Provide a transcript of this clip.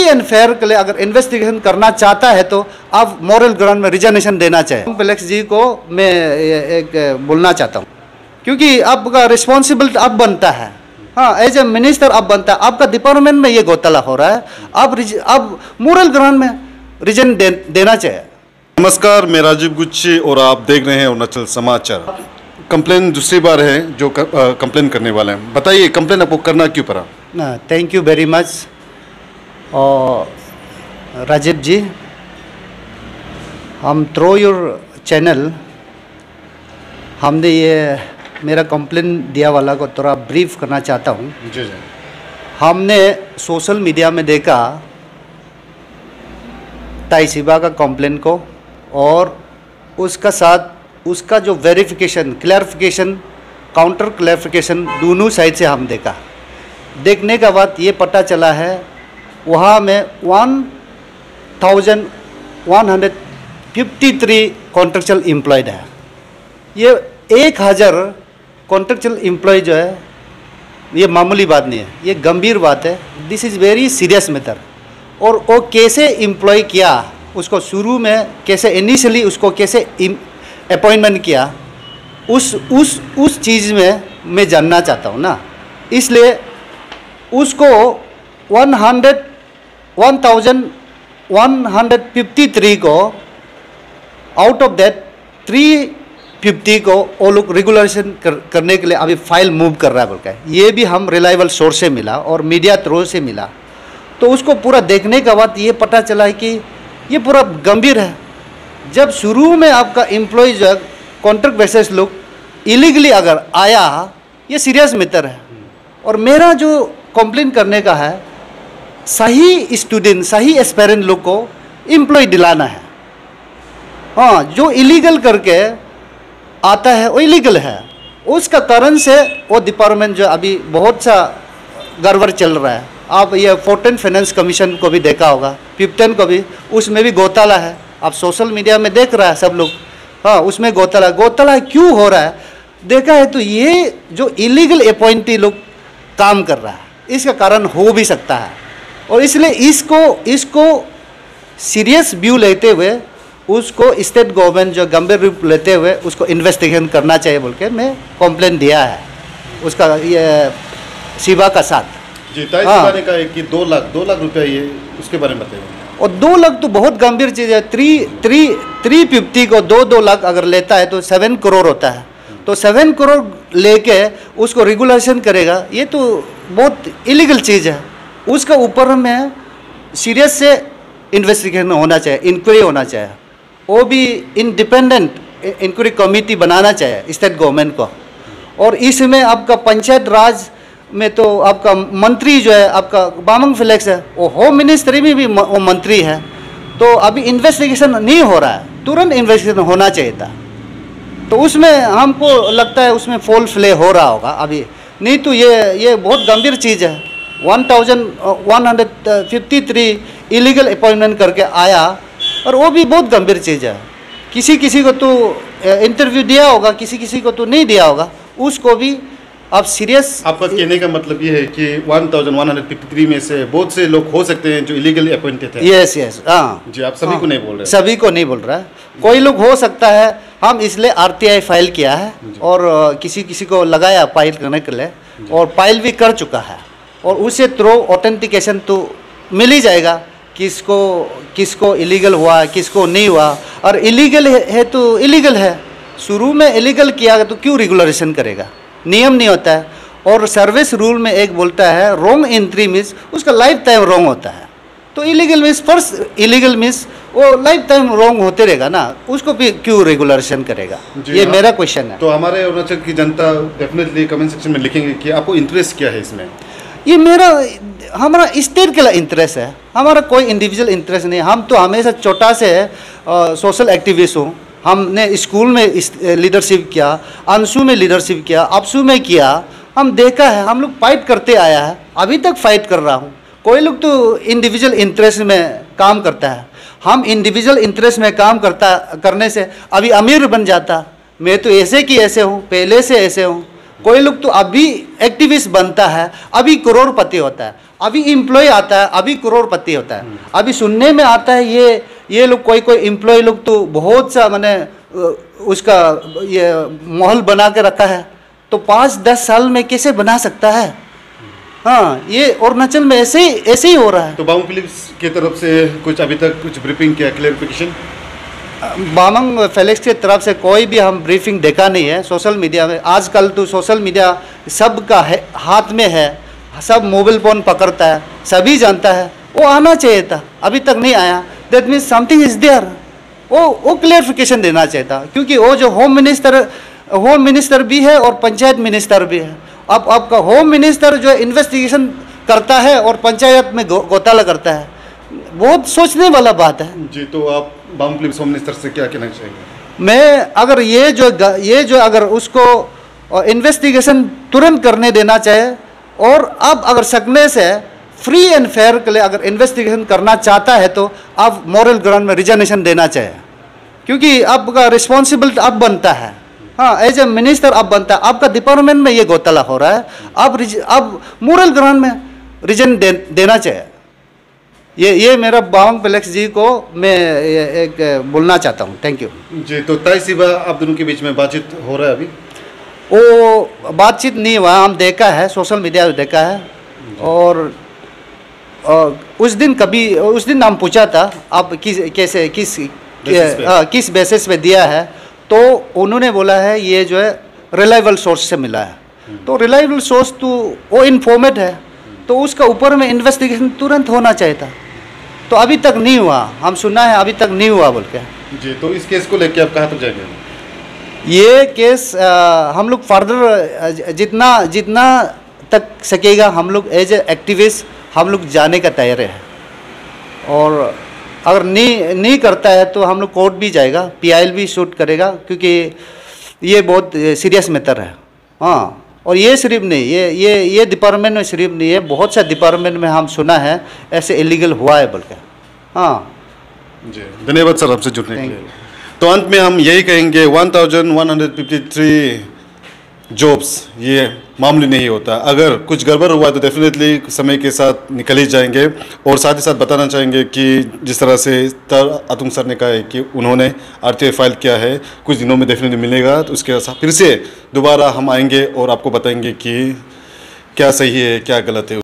And fair के लिए अगर इन्वेस्टिगेशन करना चाहता है तो आप मॉरल ग्राउंड में रिजर्वेशन देना चाहिए। कॉम्प्लेक्स जी को मैं एक बोलना चाहता हूँ, क्योंकि आपका रिस्पॉन्सिबल अब बनता है, हाँ, एज ए मिनिस्टर अब बनता है, आपका डिपार्टमेंट में ये घोटाला हो रहा है, अब मॉरल ग्राउंड में रीजन देना चाहिए। नमस्कार, मैं राजीव गुच्छी और आप देख रहे हैं अरुणाचल समाचार। कंप्लेन दूसरी बार है जो कंप्लेन करने वाले हैं, बताइए कंप्लेन आपको करना क्यों पड़ा? Thank you very much Rajiv ji. हम थ्रू योर चैनल हमने ये मेरा कंप्लेन दिया वाला को थोड़ा ब्रीफ करना चाहता हूँ। जी जी। हमने सोशल मीडिया में देखा ताई शिबा का कंप्लेन को, और उसका साथ उसका जो वेरिफिकेशन, क्लैरिफिकेशन, काउंटर क्लैरिफिकेशन दोनों साइड से हम देखा। देखने के बाद ये पता चला है वहाँ में 1153 कॉन्ट्रेक्चुअल एम्प्लॉयड है। ये 1000 कॉन्ट्रेक्चुअल एम्प्लॉय जो है ये मामूली बात नहीं है, ये गंभीर बात है। This is very serious matter. और वो कैसे एम्प्लॉय किया, उसको शुरू में कैसे इनिशियली उसको कैसे अपॉइंटमेंट किया, उस चीज़ में मैं जानना चाहता हूँ ना। इसलिए उसको 1153 को आउट ऑफ दैट 350 को वो लोग रेगुलेशन करने के लिए अभी फाइल मूव कर रहा है बोल के, ये भी हम रिलायबल सोर्स से मिला और मीडिया थ्रू से मिला। तो उसको पूरा देखने के बाद ये पता चला है कि ये पूरा गंभीर है। जब शुरू में आपका एम्प्लॉय जो कॉन्ट्रैक्ट बेसिस लोग इलीगली अगर आया, ये सीरियस मैटर है। और मेरा जो कंप्लेन करने का है, सही स्टूडेंट, सही एस्पायरेंट लोग को एम्प्लॉय दिलाना है। हाँ, जो इलीगल करके आता है वो इलीगल है, उसका कारण से वो डिपार्टमेंट जो अभी बहुत सा गड़बड़ चल रहा है। आप ये 14 फाइनेंस कमीशन को भी देखा होगा, 15 को भी, उसमें भी घोटाला है। आप सोशल मीडिया में देख रहा है सब लोग, हाँ, उसमें घोटाला क्यों हो रहा है देखा है तो ये जो इलीगल अपॉइंटी लोग काम कर रहा है, इसका कारण हो भी सकता है। और इसलिए इसको सीरियस व्यू लेते हुए उसको स्टेट गवर्नमेंट जो गंभीर रूप लेते हुए उसको इन्वेस्टिगेशन करना चाहिए बोल के मैं कंप्लेन दिया है उसका ये शिवा का साथ। जी, ताई शिवा ने कहा कि 2 लाख रुपया, ये उसके बारे में बताइए। और 2 लाख तो बहुत गंभीर चीज़ है। 350 को 2 लाख अगर लेता है तो 7 करोड़ होता है। तो 7 करोड़ लेके उसको रेगुलेशन करेगा, ये तो बहुत इलीगल चीज़ है। उसका ऊपर में सीरियस से इन्वेस्टिगेशन होना चाहिए, इंक्वायरी होना चाहिए, वो भी इंडिपेंडेंट इंक्वायरी कमेटी बनाना चाहिए स्टेट गवर्नमेंट को। और इसमें आपका पंचायत राज में तो आपका मंत्री जो है आपका बामंग फ्लेक्स है, वो होम मिनिस्ट्री में भी वो मंत्री है। तो अभी इन्वेस्टिगेशन नहीं हो रहा है, तुरंत इन्वेस्टिगेशन होना चाहिए था। तो उसमें हमको लगता है उसमें फॉल प्ले हो रहा होगा अभी, नहीं तो ये बहुत गंभीर चीज़ है। 1153 इलीगल अपॉइंटमेंट करके आया, और वो भी बहुत गंभीर चीज़ है। किसी को तो इंटरव्यू दिया होगा, किसी को तो नहीं दिया होगा, उसको भी आप सीरियस। आपका कहने का मतलब ये है कि 1153 में से बहुत से लोग हो सकते हैं जो इलीगली अपॉइंटेड हैं। यस, हाँ जी, आप सभी को नहीं बोल रहे? सभी को नहीं बोल रहा है, कोई लोग हो सकता है। हम इसलिए RTI फाइल किया है और किसी को लगाया फाइल करने के लिए, और फाइल भी कर चुका है। और उसे थ्रू ऑथेंटिकेशन तो मिल ही जाएगा किसको इलीगल हुआ, किसको नहीं हुआ। और इलीगल है तो इलीगल है, शुरू में इलीगल किया तो क्यों रेगुलेशन करेगा, नियम नहीं होता है। और सर्विस रूल में एक बोलता है रॉन्ग एंट्री मीन्स उसका लाइफ टाइम रॉन्ग होता है। तो illegal means first illegal means वो लाइफ टाइम रॉन्ग होते रहेगा ना, उसको भी क्यों रेगुलेशन करेगा, ये मेरा क्वेश्चन है। तो हमारे अरुणाचल की जनता डेफिनेटली कमेंट सेक्शन में लिखेंगे कि आपको इंटरेस्ट क्या है इसमें। ये हमारा स्टेट के लिए इंटरेस्ट है, हमारा कोई इंडिविजुअल इंटरेस्ट नहीं। हम तो हमेशा छोटा से सोशल एक्टिविस्ट हूँ। हमने स्कूल में लीडरशिप किया, अंशु में लीडरशिप किया, अपसू में किया। हम देखा है, हम लोग फाइट करते आया है, अभी तक फाइट कर रहा हूँ। कोई लोग तो इंडिविजुअल इंटरेस्ट में काम करता है, हम इंडिविजुअल इंटरेस्ट में काम करने से अभी अमीर बन जाता। मैं तो ऐसे की ऐसे हूँ, पहले से ऐसे हूँ। कोई लोग तो अभी एक्टिविस्ट बनता है, अभी करोड़पति होता है, अभी एम्प्लॉय आता है, अभी करोड़पति होता है। अभी सुनने में आता है ये लोग कोई एम्प्लॉय लोग तो बहुत सा मैंने उसका ये माहौल बना के रखा है, तो 5-10 साल में कैसे बना सकता है? हाँ, ये अरुणाचल में ऐसे ही हो रहा है। तो बाउंग फिलिप्स की तरफ से कुछ अभी तक कुछ ब्रीफिंग किया, क्लेरिफिकेशन? बामंग फेलिक्स की तरफ से कोई भी हम ब्रीफिंग देखा नहीं है। सोशल मीडिया में आजकल तो सोशल मीडिया सबका है, हाथ में है, सब मोबाइल फ़ोन पकड़ता है, सभी जानता है। वो आना चाहिए था, अभी तक नहीं आया। That means something is there. वो क्लियरिफिकेशन देना चाहिए था, क्योंकि वो जो होम मिनिस्टर भी है और पंचायत मिनिस्टर भी है। अब आपका होम मिनिस्टर जो इन्वेस्टिगेशन करता है और पंचायत में घोटाला करता है, बहुत सोचने वाला बात है। जी, तो आप बाउंग फिलिप्स होम मिनिस्टर से क्या कहना चाहेंगे? मैं अगर ये जो अगर उसको इन्वेस्टिगेशन तुरंत करने देना चाहे, और अब अगर सकने से फ्री एंड फेयर के लिए अगर इन्वेस्टिगेशन करना चाहता है तो अब मॉरल ग्राउंड में रिजाइनेशन देना चाहिए, क्योंकि आपका रिस्पॉन्सिबल अब बनता है। हाँ, एज ए मिनिस्टर अब बनता है, आपका डिपार्टमेंट में ये घोटाला हो रहा है, अब मॉरल ग्राउंड में रिजाइन देना चाहिए। ये मेरा बामंग फेलिक्स जी को मैं एक बोलना चाहता हूँ। थैंक यू जी। तो ताई सिवा आप दोनों के बीच में बातचीत हो रहा है अभी? वो बातचीत नहीं हुआ, हम देखा है, सोशल मीडिया पे देखा है। और उस दिन हम पूछा था आप किस बेसिस पे दिया है, तो उन्होंने बोला है ये जो है रिलायबल सोर्स से मिला है। तो रिलायबल सोर्स तो वो इन्फॉर्मेट है, तो उसका ऊपर में इन्वेस्टिगेशन तुरंत होना चाहिए था, तो अभी तक नहीं हुआ। हम सुना है अभी तक नहीं हुआ बोल के। जी, तो इस केस को लेकर आप कहाँ तक जाएंगे? ये केस हम लोग फर्दर जितना तक सकेगा हम लोग एज ए एक्टिविस्ट हम लोग जाने का तैयार है। और अगर नहीं करता है तो हम लोग कोर्ट भी जाएगा, PIL भी शूट करेगा, क्योंकि ये बहुत सीरियस मैटर है। हाँ, और ये सिर्फ नहीं, ये डिपार्टमेंट में सिर्फ नहीं है, बहुत सा डिपार्टमेंट में हम सुना है ऐसे इलीगल हुआ है बोल के। हाँ जी, धन्यवाद सर आपसे जुड़ने के लिए। तो अंत में हम यही कहेंगे 1153 जॉब्स ये मामूली नहीं होता। अगर कुछ गड़बड़ हुआ तो डेफिनेटली समय के साथ निकल ही जाएंगे। और साथ ही साथ बताना चाहेंगे कि जिस तरह से अतुंग सर ने कहा है कि उन्होंने RTI फाइल किया है, कुछ दिनों में डेफिनेटली मिलेगा, तो उसके साथ फिर से दोबारा हम आएंगे और आपको बताएंगे कि क्या सही है क्या गलत है।